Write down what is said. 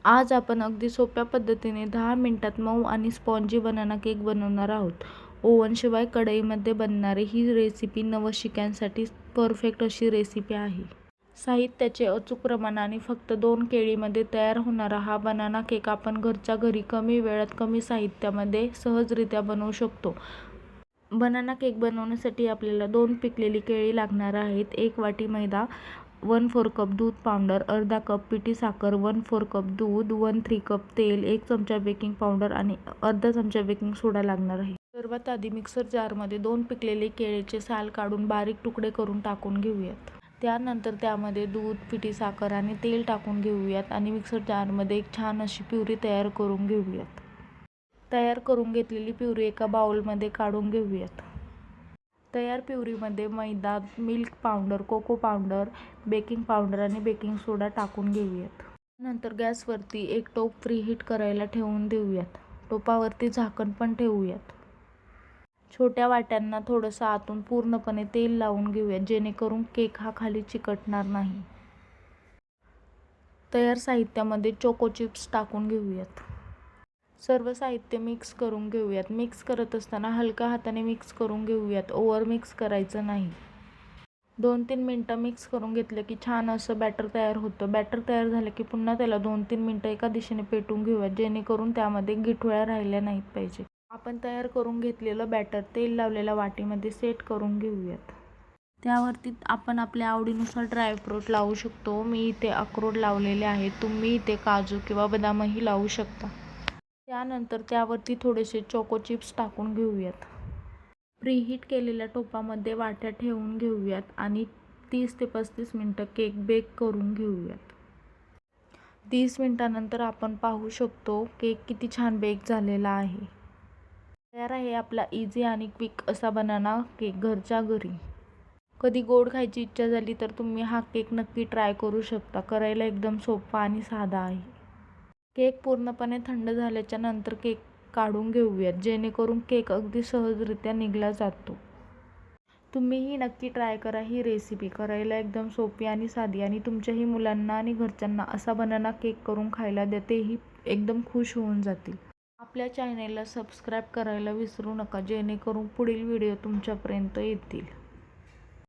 आज आपण अगदी सोप्या पद्धतीने 10 मिनिटात मऊ आणि स्पॉन्जी बनाना केक बनवणार आहोत. ओव्हनशिवाय कढईमध्ये बनणारी ही रेसिपी नवशिक्यांसाठी परफेक्ट अशी रेसिपी आहे. साहित्याचे अचूक प्रमाण आणि फक्त 2 केळीमध्ये तयार होणारा हा बनाना केक आपण घरच्या घरी कमी वेळात कमी साहित्यामध्ये सहजरित्या बनवू शकतो. बनाना केक बनवण्यासाठी आपल्याला 2 पिकलेली केळी लागणार आहेत. 1 वाटी मैदा, 1/4 कप दूध पावडर, अर्धा कप पिठी साखर, 1/4 कप दूध, 1/3 कप तेल, 1 चमचा बेकिंग पावडर आणि अर्धा चमचा बेकिंग सोडा लागणार आहे. सर्वात आधी मिक्सर जारमध्ये 2 पिकलेले केळीचे साल काढून बारीक तुकडे करून टाकून घेऊयात. त्यानंतर त्यामध्ये दूध, पिठी साखर आणि तेल टाकून घेऊयात आणि मिक्सर जारमध्ये एक छान अशी प्युरी तयार करून घेऊयात. तयार करून घेतलेली प्युरी एका बाउलमध्ये काढून घेऊयात. तयार प्युरीमध्ये मैदा, milk powder, cocoa powder, baking powder आणि बेकिंग सोडा टाकून घेऊयात. नंतर गॅसवरती एक टोप प्रीहीट करायला ठेवून देऊयात. टोपावरती झाकण पण ठेवूयात. छोट्या वाट्यांना थोडंसं आतून पूर्णपणे तेल लावून घेऊयात जेणेकरून केक हा खाली चिकटणार नाही. तयार साहित्यामध्ये चोको चिप्स टाकून घेऊयात. सर्व साहित्य मिक्स करून घेऊयात. मिक्स करत असताना हलक्या हाताने मिक्स करून घेऊयात. ओव्हर मिक्स करायचं नाही. 2-3 मिनटं मिक्स करून घेतलं की छान असं बॅटर तयार होतं. बॅटर तयार झालं की पुन्हा त्याला 2-3 मिनटं एका दिशेने पेटून घेऊयात जेणेकरून त्यामध्ये गिठळ्या राहिल्या नाहीत पाहिजे. आपण तयार करून घेतलेलं बॅटर तेल लावलेल्या वाटीमध्ये सेट करून घेऊयात. त्यावरती आपण आपल्या आवडीनुसार ड्रायफ्रूट लावू शकतो. मी इथे अक्रोड लावलेले आहेत. तुम्ही इथे काजू किंवा बदामही लावू शकता. त्यानंतर त्यावरती थोडेसे चोको चिप्स टाकून घेऊयात. प्रीहीट केलेल्या टोपामध्ये वाट्या ठेवून घेऊयात आणि 30 ते 35 मिनटं केक बेक करून घेऊयात. 30 मिनटानंतर आपण पाहू शकतो केक किती छान बेक झालेला आहे. तयार आहे आपला इझी आणि क्विक असा बनाना केक घरच्या घरी. कधी गोड खायची इच्छा झाली तर तुम्ही हा केक नक्की ट्राय करू शकता. करायला एकदम सोपा आणि साधा आहे. केक पूर्णपणे थंड झाल्याच्या नंतर केक काढून घेऊयात जेणेकरून केक अगदी सहजरित्या निघला जातो. तुम्हीही नक्की ट्राय करा ही रेसिपी. करायला एकदम सोपी आणि साधी आणि तुमच्याही मुलांना आणि घरच्यांना असा बनाना केक करून खायला द्या. तेही एकदम खुश होऊन जातील. आपल्या चॅनेलला सबस्क्राईब करायला विसरू नका जेणेकरून पुढील व्हिडिओ तुमच्यापर्यंत येतील.